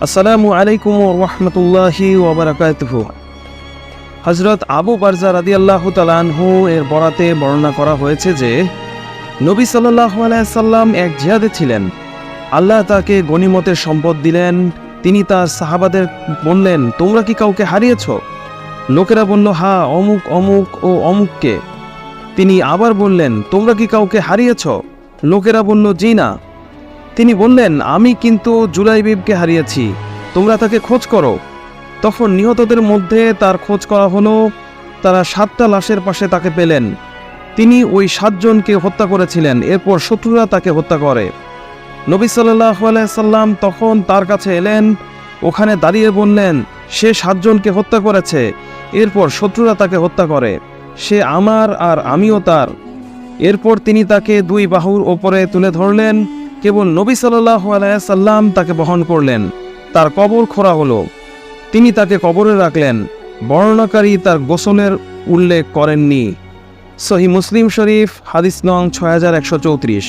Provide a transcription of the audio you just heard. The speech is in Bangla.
আসসালামু আলাইকুম ওয়া রাহমাতুল্লাহি ওয়া বারাকাতুহু। হযরত আবু বারজা রাদিয়াল্লাহু তাআলা আনহু এর বরাতে বর্ণনা করা হয়েছে যে নবী সাল্লাল্লাহু আলাইহি সাল্লাম এক জিহাদে ছিলেন। আল্লাহ তাকে গনিমতের সম্পদ দিলেন। তিনি তার সাহাবাদের বললেন, তোমরা কি কাউকে হারিয়েছ? লোকেরা বলল, হ্যাঁ, অমুক অমুক ও অমুককে। তিনি আবার বললেন, তোমরা কি কাউকে হারিয়েছ? লোকেরা বলল, জি না। তিনি বললেন, আমি কিন্তু জুলাইবিবকে হারিয়েছি, তোমরা তাকে খোঁজ করো। তখন নিহতদের মধ্যে তার খোঁজ করা হলো। তারা 7টা লাশের পাশে তাকে পেলেন। তিনি ওই 7 জনকে হত্যা করেছিলেন। এরপর শত্রুরা তাকে হত্যা করে। নবী সাল্লাল্লাহু আলাইহি সাল্লাম তখন তার কাছে এলেন, ওখানে দাঁড়িয়ে বললেন, সে 7 জনকে হত্যা করেছে। এরপর শত্রুরা তাকে হত্যা করে। সে আমার আর আমিও তার। এরপর তিনি তাকে 2 বাহুর ওপরে তুলে ধরলেন। কেবল নবী সাল্লাল্লাহু আলাইহি সাল্লাম তাকে বহন করলেন। তার কবর খোঁড়া হলো। তিনি তাকে কবরে রাখলেন। বর্ণনাকারী তার গোসলের উল্লেখ করেননি। সহিহ মুসলিম শরীফ, হাদিস নং 6134।